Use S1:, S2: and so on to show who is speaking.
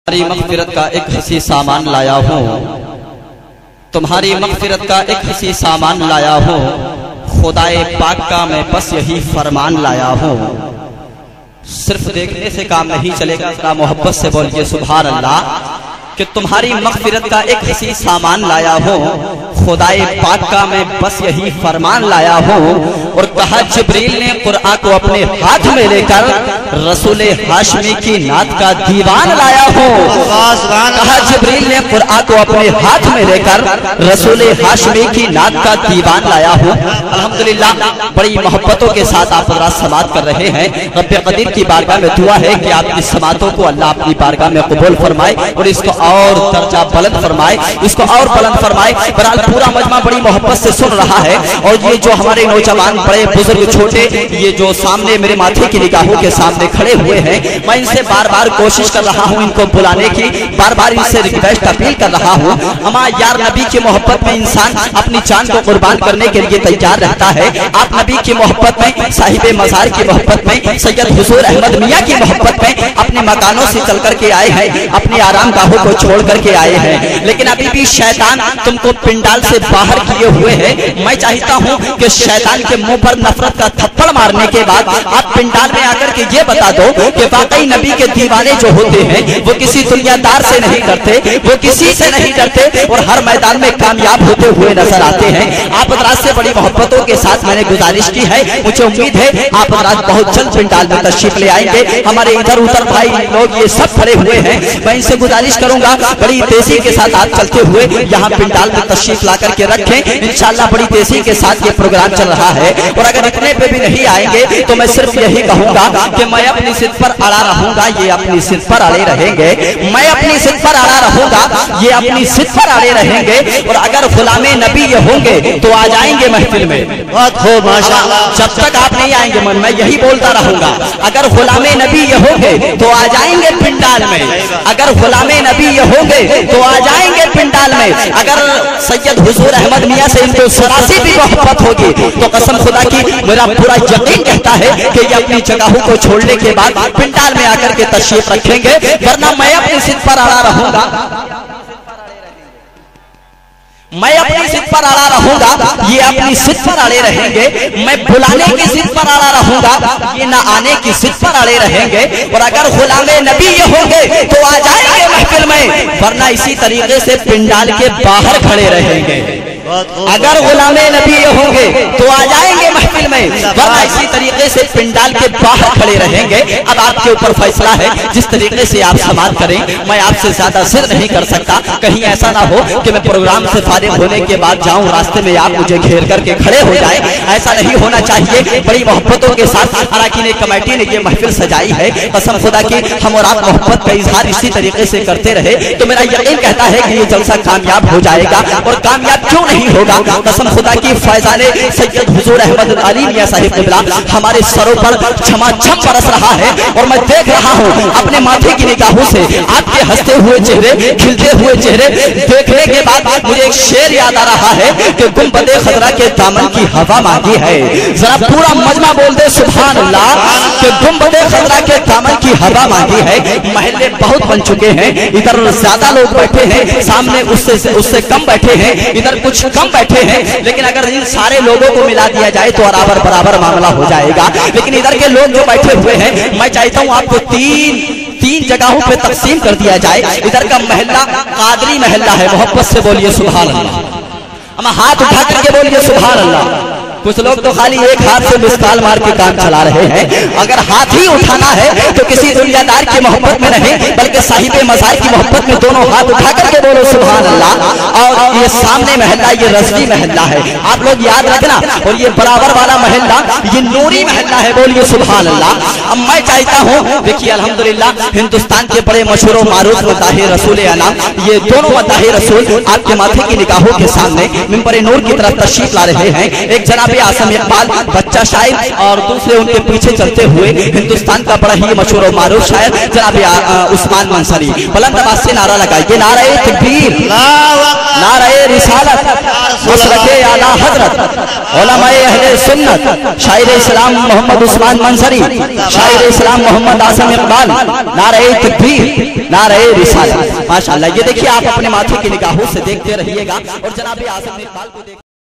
S1: तुम्हारी मग़फ़िरत का एक हसी सामान लाया हूँ, तुम्हारी मग़फ़िरत का एक हसी सामान लाया हूँ, खुदाए पाक का मैं बस यही फरमान लाया हूँ। सिर्फ देखने से काम नहीं चलेगा, जरा मोहब्बत से बोलिए सुभान अल्लाह। कि तुम्हारी मग़फ़िरत का एक हसी सामान लाया हूँ, खुदाए पाक का मैं बस यही फरमान लाया हूँ। और कहा जिब्रील ने कुरआन को अपने हाथ में लेकर रसूल हाशमी की नात का दीवान लाया हूँ। कहा जिब्रील ने कुरआन को अपने हाथ में लेकर रसूल हाशमी की नात का दीवान लाया हूँ। अल्हम्दुलिल्लाह बड़ी मोहब्बतों के साथ आप हज़रात समाअत कर रहे हैं। रब्बे क़दीर की बारगाह में दुआ है कि आपकी समाअतों को अल्लाह अपनी बारगाह में कबूल फरमाए और इसको और दर्जा बुलंद फरमाए, इसको और बुलंद फरमाए। बहरहाल पूरा मजमा बड़ी मोहब्बत से सुन रहा है। और ये जो हमारे नौजवान बड़े बुजुर्ग छोटे ये जो सामने मेरे माथे की निगाहों के सामने खड़े हुए हैं, मैं इनसे बार बार कोशिश कर रहा हूँ इनको बुलाने की, बार बार इनसे रिक्वेस्ट अपील कर रहा हूँ। अमा यार नबी की मोहब्बत में इंसान अपनी जान को कुर्बान करने के लिए तैयार रहता है। आप नबी की मोहब्बत में, साहिबे मज़ार की मोहब्बत में, सैयद हुजूर अहमद मियाँ की मोहब्बत में अपने मकानों से चल करके आए हैं, अपनी आराम गाहों को छोड़ करके आए हैं। लेकिन अभी भी शैतान तुमको पिंडाल से बाहर किए हुए है। मैं चाहता हूँ कि शैतान के मुंह पर नफरत का थप्पड़ मारने के बाद आप पिंडाल में आकर के ये बता दो कि वाकई नबी के दीवाने जो होते हैं वो किसी दुनियादार से नहीं डरते, वो किसी से नहीं डरते और हर मैदान में कामयाब होते हुए नजर आते हैं। आप हज़रात से बड़ी मोहब्बतों के साथ मैंने गुजारिश की है, मुझे उम्मीद है आप हज़रात बहुत जल्द पिंडाल में तशरीफ ले आएंगे। हमारे इधर उधर भाई लोग ये सब खड़े हुए हैं, मैं इनसे गुजारिश करूंगा बड़ी तेजी के साथ आप चलते हुए यहाँ पिंडाल में तशरीफ ला करके रखें। इंशाल्लाह बड़ी तेजी के साथ ये प्रोग्राम चल रहा है। और अगर इतने पे भी नहीं आएंगे तो मैं सिर्फ यही कहूंगा कि मैं अपनी सिद्ध पर अड़ा रहूंगा, ये अपनी सिद्ध पर अड़े रहेंगे। मैं अपनी सिद्ध पर अड़ा रहूंगा, ये अपनी सिद्ध पर अड़े रहेंगे। और अगर गुलामे नबी ये होंगे तो आ जाएंगे महफिल में। बहुत हो माशाअल्लाह। जब तक आप नहीं आएंगे मन मैं यही बोलता रहूंगा, अगर गुलामे नबी ये होंगे तो आ जाएंगे पिंडाल में। अगर गुलामे नबी ये होंगे तो आ जाएंगे पिंडाल में। अगर सैयद हुजूर अहमद मियाँ से इनको सरासी भी मोहब्बत होगी तो कसम खुदा की मेरा पूरा यकीन कहता है कि ये अपनी जगहों को छोड़ने के बाद पिंडाल में आकर के तशरीफ रखेंगे, वरना मैं अपनी सिद्ध पर अड़ा रहूंगा। मैं अपनी सिद्ध पर अड़ा रहूंगा, ये अपनी सिद्ध पर अड़े रहेंगे। मैं बुलाने की सिद्ध पर अड़ा रहूंगा, ये ना आने की सिद्ध पर अड़े रहेंगे। और अगर गुलामे नबी ये होंगे तो आ जाएंगे महफिल में, वरना इसी तरीके से पिंडाल के बाहर खड़े रहेंगे। अगर गुलामे नबी ये होंगे तो आ जाएंगे महफिल में, वरना इसी तरीके से पिंडाल के बाहर खड़े रहेंगे। अब आपके ऊपर फैसला है जिस तरीके से आप समाअत करें। मैं आपसे ज्यादा सिर नहीं कर सकता, कहीं ऐसा ना हो कि मैं प्रोग्राम से फारिग होने के बाद जाऊं रास्ते में आप मुझे घेर करके खड़े हो जाए, ऐसा नहीं होना चाहिए। बड़ी मोहब्बतों के साथ अराकीन कमेटी ने ये महफिल सजाई है। कसम खुदा की हम और आप मोहब्बत का इजहार इसी तरीके से करते रहे तो मेरा यकीन कहता है कि ये जलसा कामयाब हो जाएगा। और कामयाब क्यों नहीं होगा, कसम खुदा की फैजाने सैयद हुजूर अहमद अली मियाँ साहिब क़िबला हमारे सरों पर छमाछम बरस रहा है। और मैं देख रहा हूँ अपने माथे की निगाहों से आपके हंसते हुए चेहरे, खिलते हुए चेहरे देखने के बाद मुझे एक शेर याद आ रहा है कि गुंबदे खजरा के दामन की हवा मांगी है। जरा पूरा मजमा बोल दे सुभान अल्लाह। कि गुंबदे खजरा के दामन की हवा मांगी है। महल्ले बहुत बन चुके हैं, इधर ज्यादा लोग बैठे हैं, सामने उससे कम बैठे हैं, इधर कुछ कम बैठे हैं। लेकिन अगर इन सारे लोगों को मिला दिया जाए तो बराबर बराबर मामला हो जाएगा। लेकिन इधर के लोग जो बैठे हुए हैं, मैं चाहता हूँ आपको तीन जगहों पे तकसीम कर दिया जाए। इधर का महल्ला कादरी महल्ला है, मोहब्बत से बोलिए सुभान अल्लाह। हम हाथ उठा करके बोलिए सुभान अल्लाह। कुछ लोग तो खाली एक हाथ से मिसकाल मार के काम चला रहे हैं। अगर हाथ ही उठाना है तो किसी दुनियादार की मोहब्बत में नहीं बल्कि साहिबे मज़ार की मोहब्बत में दोनों हाथ उठा करके बोलो सुभान अल्लाह। और ये सामने महल्ला ये रज़वी महल्ला है, आप लोग याद रखना। और ये बराबर वाला महल्ला ये नूरी महल्ला है, बोलिए सुभान अल्लाह। अब मैं चाहता हूँ देखिए अल्हम्दुलिल्लाह हिंदुस्तान के बड़े मशहूर मारूफ मदाहे रसूल अनाम ये दोनों मदाहे रसूल आपके माथे की निगाहों के सामने मिंबर नूर की तरफ तशरीफ ला रहे हैं। एक जनाब जनाब आसम इकबाल बच्चा शायर और दूसरे उनके पीछे चलते हुए हिंदुस्तान का बड़ा ही मशहूर और मारूफ शायर जनाब उस्मान मंसरी बुलंद आवाज से नारा लगाइए, नारे तकबीर, नारे रिसालत, मसलके आला हजरत, उलमाए अहले सुन्नत, शायर इस्लाम मोहम्मद उस्मान मंसरी, शायर इस्लाम मोहम्मद आसम इकबाल, नारे तकबीर, नारे रिसालत। माशाअल्लाह। ये देखिए आप अपने माथे की निगाहों से देखते रहिएगा और जनाब आसम इकबाल को देख